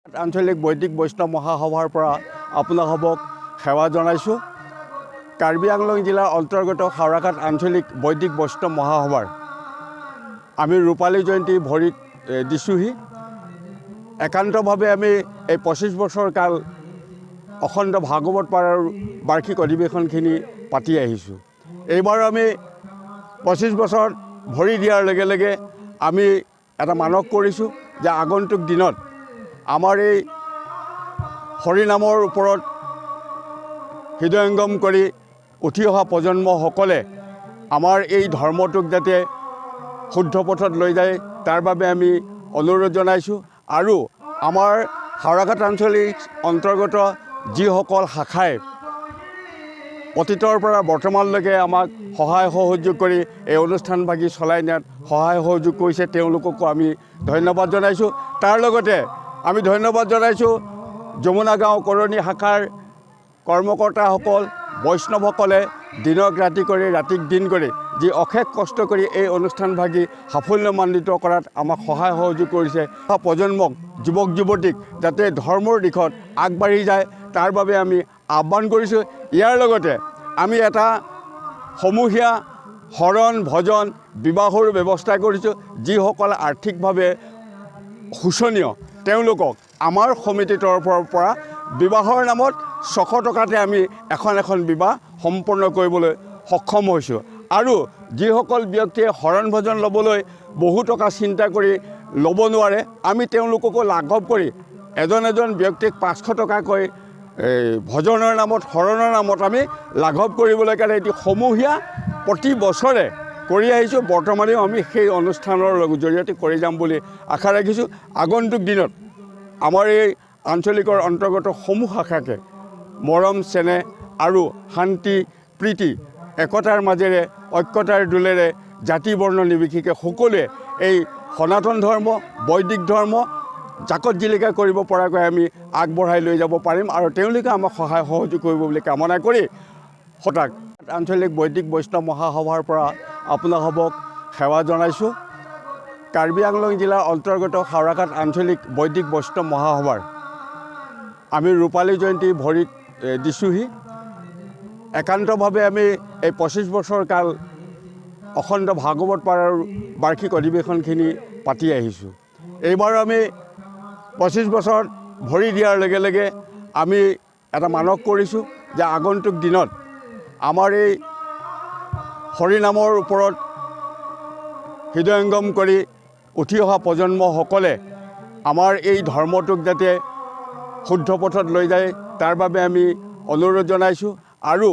আঞ্চলিক বৈদিক বৈষ্ণৱ মহাসভাৰ পৰা আপোনালোকক সেৱা জনাইছোঁ। কাৰ্বি আংলং জিলাৰ অন্তৰ্গত হাওৰাঘাট আঞ্চলিক বৈদিক বৈষ্ণৱ মহাসভাৰ আমি ৰূপালী জয়ন্তী ভৰিত দিছোঁহি। একান্তভাৱে আমি এই 25 বছৰ কাল অখণ্ড ভাগৱত পাৰাৰ বাৰ্ষিক অধিৱেশনখিনি পাতি আহিছোঁ। এইবাৰ আমি 25 বছৰ ভৰি দিয়াৰ লগে লগে আমি এটা মানস কৰিছোঁ যে আগন্তুক দিনত আমাৰ এই হৰিনামৰ ওপৰত হৃদয়ংগম কৰি উঠি অহা প্ৰজন্মসকলে আমাৰ এই ধৰ্মটোক যাতে শুদ্ধ পথত লৈ যায় তাৰ বাবে আমি অনুৰোধ জনাইছোঁ। আৰু আমাৰ হাওৰাঘাট আঞ্চলিক অন্তৰ্গত যিসকল শাখাই অতীতৰ পৰা বৰ্তমানলৈকে আমাক সহায় সহযোগ কৰি এই অনুষ্ঠানভাগি চলাই নিয়াত সহায় সহযোগ কৰিছে, তেওঁলোককো আমি ধন্যবাদ জনাইছোঁ। তাৰ লগতে আমি ধন্যবাদ জনাইছোঁ যমুনা গাঁও কৰণী শাখাৰ কৰ্মকৰ্তাসকল, বৈষ্ণৱসকলে দিনক ৰাতি কৰি ৰাতিক দিন কৰি যি অশেষ কষ্ট কৰি এই অনুষ্ঠানভাগি সাফল্যমণ্ডিত কৰাত আমাক সহায় সহযোগ কৰিছে। প্ৰজন্মক, যুৱক যুৱতীক যাতে ধৰ্মৰ দিশত আগবাঢ়ি যায় তাৰ বাবে আমি আহ্বান কৰিছোঁ। ইয়াৰ লগতে আমি এটা সমূহীয়া শৰণ ভজন বিবাহৰ ব্যৱস্থা কৰিছোঁ। যিসকল আৰ্থিকভাৱে শোচনীয় তেওঁলোকক আমাৰ সমিতিৰ তৰফৰ পৰা বিবাহৰ নামত 600 টকাতে আমি এখন বিবাহ সম্পন্ন কৰিবলৈ সক্ষম হৈছোঁ। আৰু যিসকল ব্যক্তিয়ে শৰণ ভজন ল'বলৈ বহু টকা চিন্তা কৰি ল'ব নোৱাৰে, আমি তেওঁলোককো লাঘৱ কৰি এজন ব্যক্তিক 500 টকাকৈ ভজনৰ নামত, শৰণৰ নামত আমি লাঘৱ কৰিবলৈ কাৰণে এটি সমূহীয়া প্ৰতি বছৰে কৰি আহিছোঁ। বৰ্তমানেও আমি সেই অনুষ্ঠানৰ জৰিয়তে কৰি যাম বুলি আশা ৰাখিছোঁ। আগন্তুক দিনত আমাৰ এই আঞ্চলিকৰ অন্তৰ্গত সমূহ শাখাকে মৰম চেনেহ আৰু শান্তি প্ৰীতি একতাৰ মাজেৰে ঐক্যতাৰ দোলেৰে জাতি বৰ্ণ নিৰ্বিশেষে সকলোৱে এই সনাতন ধৰ্ম, বৈদিক ধৰ্ম জাকত জিলিকা কৰিব পৰাকৈ আমি আগবঢ়াই লৈ যাব পাৰিম আৰু তেওঁলোকে আমাক সহায় সহযোগ কৰিব বুলি কামনা কৰি আঞ্চলিক বৈদিক বৈষ্ণৱ মহাসভাৰ পৰা আপোনালোকক সেৱা জনাইছোঁ। কাৰ্বি আংলং জিলাৰ অন্তৰ্গত হাওৰাঘাট আঞ্চলিক বৈদিক বৈষ্ণৱ মহাসভাৰ আমি ৰূপালী জয়ন্তী ভৰিত দিছোঁহি। একান্তভাৱে আমি এই 25 বছৰ কাল অখণ্ড ভাগৱত পাৰাৰ বাৰ্ষিক অধিৱেশনখিনি পাতি আহিছোঁ। এইবাৰ আমি 25 বছৰ ভৰি দিয়াৰ লগে লগে আমি এটা মানস কৰিছোঁ যে আগন্তুক দিনত আমাৰ এই হৰিনামৰ ওপৰত হৃদয়ংগম কৰি উঠি অহা প্ৰজন্মসকলে আমাৰ এই ধৰ্মটোক যাতে শুদ্ধ পথত লৈ যায় তাৰ বাবে আমি অনুৰোধ জনাইছোঁ। আৰু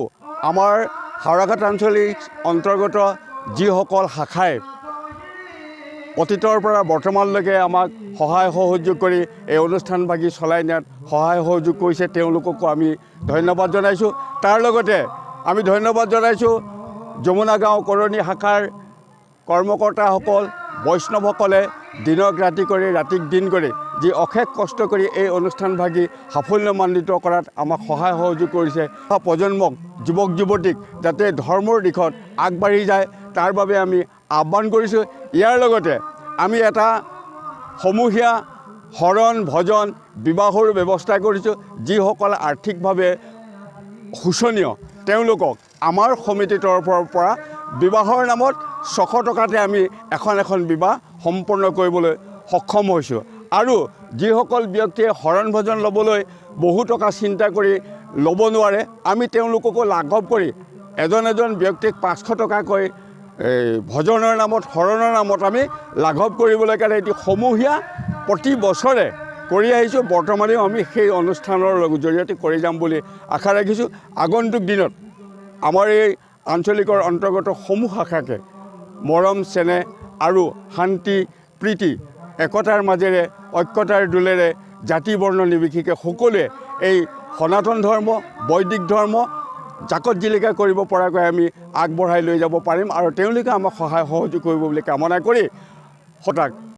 আমাৰ হাওৰাঘাট আঞ্চলিক অন্তৰ্গত যিসকল শাখাই অতীতৰ পৰা বৰ্তমানলৈকে আমাক সহায় সহযোগ কৰি এই অনুষ্ঠানভাগি চলাই নিয়াত সহায় সহযোগ কৰিছে, তেওঁলোককো আমি ধন্যবাদ জনাইছোঁ। তাৰ লগতে আমি ধন্যবাদ জনাইছোঁ যমুনা গাঁও কৰণী শাখাৰ কৰ্মকৰ্তাসকল, বৈষ্ণৱসকলে দিনক ৰাতি কৰি ৰাতিক দিন কৰি যি অশেষ কষ্ট কৰি এই অনুষ্ঠানভাগি সাফল্যমণ্ডিত কৰাত আমাক সহায় সহযোগ কৰিছে। প্ৰজন্মক, যুৱক যুৱতীক যাতে ধৰ্মৰ দিশত আগবাঢ়ি যায় তাৰ বাবে আমি আহ্বান কৰিছোঁ। ইয়াৰ লগতে আমি এটা সমূহীয়া শৰণ ভজন বিবাহৰ ব্যৱস্থা কৰিছোঁ। যিসকল আৰ্থিকভাৱে শোচনীয় তেওঁলোকক আমাৰ সমিতিৰ তৰফৰ পৰা বিবাহৰ নামত 600 টকাতে আমি এখন বিবাহ সম্পন্ন কৰিবলৈ সক্ষম হৈছোঁ। আৰু যিসকল ব্যক্তিয়ে শৰণ ভজন ল'বলৈ বহু টকা চিন্তা কৰি ল'ব নোৱাৰে, আমি তেওঁলোককো লাঘৱ কৰি এজন ব্যক্তিক 500 টকাকৈ ভজনৰ নামত, শৰণৰ নামত আমি লাঘৱ কৰিবলৈ কাৰণে এটি সমূহীয়া প্ৰতি বছৰে কৰি আহিছোঁ। বৰ্তমানেও আমি সেই অনুষ্ঠানৰ জৰিয়তে কৰি যাম বুলি আশা ৰাখিছোঁ। আগন্তুক দিনত আমাৰ এই আঞ্চলিকৰ অন্তৰ্গত সমূহ শাখাকে মৰম চেনেহ আৰু শান্তি প্ৰীতি একতাৰ মাজেৰে ঐক্যতাৰ দোলেৰে জাতি বৰ্ণ নিৰ্বিশেষে সকলোৱে এই সনাতন ধৰ্ম, বৈদিক ধৰ্ম জাকত জিলিকা কৰিব পৰাকৈ আমি আগবঢ়াই লৈ যাব পাৰিম আৰু তেওঁলোকে আমাক সহায় সহযোগ কৰিব বুলি কামনা কৰি